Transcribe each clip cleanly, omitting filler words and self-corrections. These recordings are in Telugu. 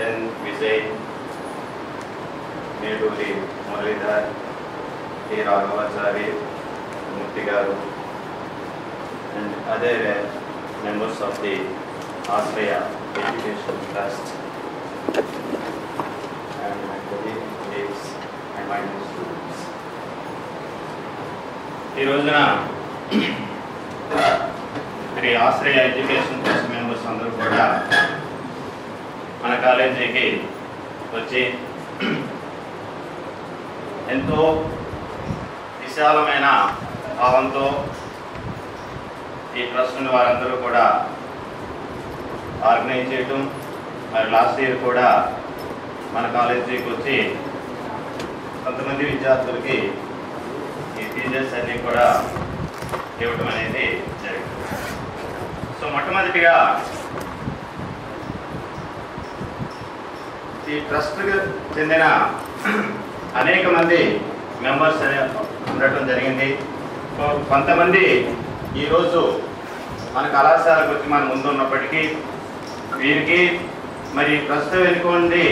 ఎన్ విజయ్, నేటూరి మురళీధర్, టి రాఘవాచారి, మూర్తి గారు, and other members of the Ashraya Education Trust, and my colleagues and my students. ఈ రోజున మరి ఆశ్రయ ఎడ్యుకేషన్ ట్రస్ట్ మెంబర్స్ అందరూ కూడా మన కాలేజీకి వచ్చి ఎంతో విశాలమైన భావంతో ఈ ట్రస్ట్ని వారందరూ కూడా ఆర్గనైజ్ చేయటం, మరి లాస్ట్ ఇయర్ కూడా మన కాలేజీకి వచ్చి కొంతమంది విద్యార్థులకి ఈ ఫీజెస్ అన్నీ కూడా ఇవ్వటం అనేది జరిగింది. సో మొట్టమొదటిగా ఈ ట్రస్ట్కి చెందిన అనేక మంది మెంబర్స్ ఉండటం జరిగింది. కొంతమంది ఈరోజు మన కళాశాలకు వచ్చి మన ముందు ఉన్నప్పటికీ వీరికి మరి ట్రస్ట్ వెనుకోండి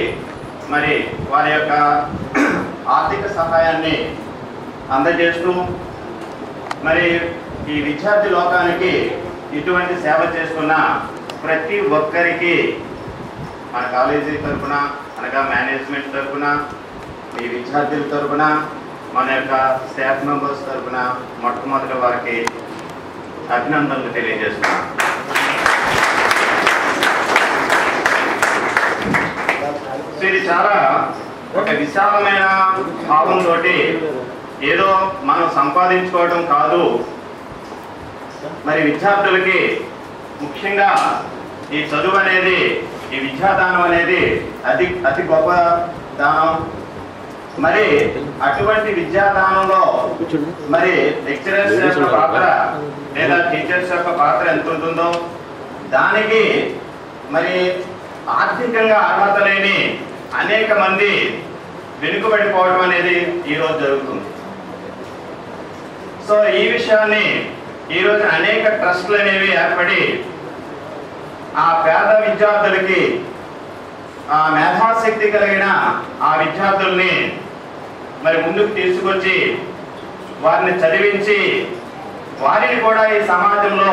మరి వారి యొక్క ఆర్థిక సహాయాన్ని అందజేస్తూ మరి ఈ విద్యార్థి లోకానికి ఇటువంటి సేవ చేస్తున్న ప్రతి ఒక్కరికి మన కాలేజీ తరఫున అనగా మేనేజ్మెంట్ తరఫున ఈ విద్యార్థుల తరఫున మన యొక్క స్టాఫ్ మెంబర్స్ తరఫున మొట్టమొదటి వారికి అభినందనలు తెలియజేస్తున్నాం. ఇది చాలా ఒక విశాలమైన భావంతో ఏదో మనం సంపాదించుకోవడం కాదు, మరి విద్యార్థులకి ముఖ్యంగా ఈ చదువు అనేది, ఈ విద్యాదానం అనేది అతి గొప్ప దానం. మరి అటువంటి విద్యాదానంలో మరి లెక్చరర్స్ యొక్క పాత్ర లేదా టీచర్స్ యొక్క పాత్ర ఎంత ఉంటుందో, దానికి మరి ఆర్థికంగా అర్హత లేని అనేక మంది వెనుకబడిపోవడం అనేది ఈరోజు జరుగుతుంది. సో ఈ విషయాన్ని ఈరోజు అనేక ట్రస్టులు అనేవి ఏర్పడి ఆ పేద విద్యార్థులకి ఆ మేధాశక్తి కలిగిన ఆ విద్యార్థుల్ని మరి ముందుకు తీసుకొచ్చి వారిని చదివించి వారిని కూడా ఈ సమాజంలో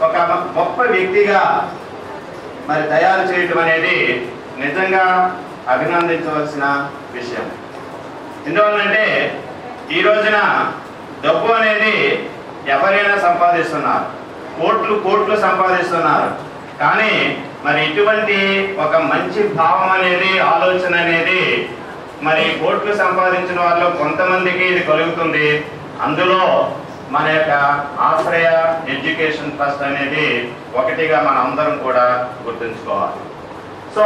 ఒక గొప్ప వ్యక్తిగా మరి తయారు చేయటం అనేది నిజంగా అభినందించవలసిన విషయం. ఎందువల్లంటే ఈ రోజున డబ్బు అనేది ఎవరైనా సంపాదిస్తున్నారు, కోట్లు సంపాదిస్తున్నారు. కానీ మరి ఇటువంటి ఒక మంచి భావం అనేది, ఆలోచన అనేది మరి కోట్లు సంపాదించిన వాళ్ళు కొంతమందికి ఇది కలుగుతుంది. అందులో మన యొక్క ఆశ్రయ ఎడ్యుకేషన్ ట్రస్ట్ అనేది ఒకటిగా మన అందరం కూడా గుర్తుంచుకోవాలి. సో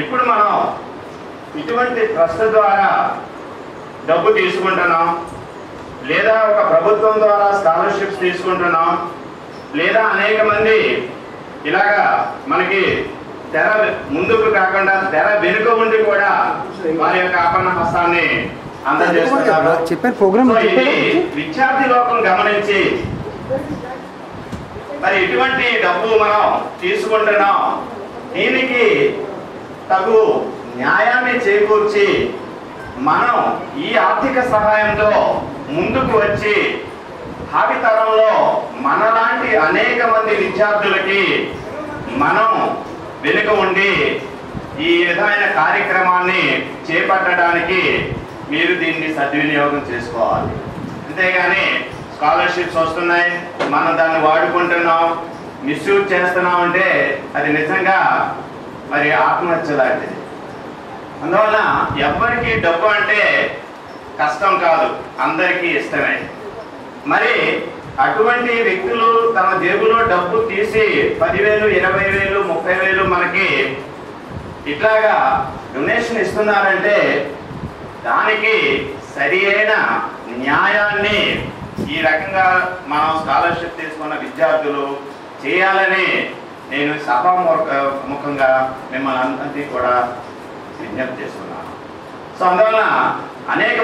ఇప్పుడు మనం ఇటువంటి ట్రస్ట్ ద్వారా డబ్బు తీసుకుంటున్నాం, లేదా ఒక ప్రభుత్వం ద్వారా స్కాలర్షిప్స్ తీసుకుంటున్నాం, లేదా అనేక మంది ఇలాగా మనకి తెర ముందుకు కాకుండా తెర వెనుక ఉండి కూడా వారి యొక్క ఆపన్న హస్తాన్ని అందజేస్తున్నారు. విద్యార్థి లోకం గమనించి మరి ఇటువంటి డబ్బు మనం తీసుకుంటున్నాం, దీనికి తగు న్యాయాన్ని చేకూర్చి మనం ఈ ఆర్థిక సహాయంతో ముందుకు వచ్చి భావితరంలో మనలాంటి అనేక మంది విద్యార్థులకి మనం వెనుక ఉండి ఈ విధమైన కార్యక్రమాన్ని చేపట్టడానికి మీరు దీన్ని సద్వినియోగం చేసుకోవాలి. అంతేగాని స్కాలర్షిప్స్ వస్తున్నాయి, మనం దాన్ని వాడుకుంటున్నాం, మిస్యూజ్ చేస్తున్నాం అంటే అది నిజంగా మరి ఆత్మహత్య లాంటిది. అందువల్ల ఎవరికి డబ్బు అంటే కష్టం కాదు, అందరికీ ఇష్టమే. మరి అటువంటి వ్యక్తులు తమ జేబులో డబ్బు తీసి 10,000, 20,000, 30,000 మనకి ఇట్లాగా డొనేషన్ ఇస్తున్నారంటే దానికి సరి అయిన న్యాయాన్ని ఈ రకంగా మనం స్కాలర్షిప్ తీసుకున్న విద్యార్థులు చేయాలని నేను సభాముఖంగా మిమ్మల్ని అందరికీ కూడా విజ్ఞప్తి చేస్తున్నాను. సో అందువల్ల అనేక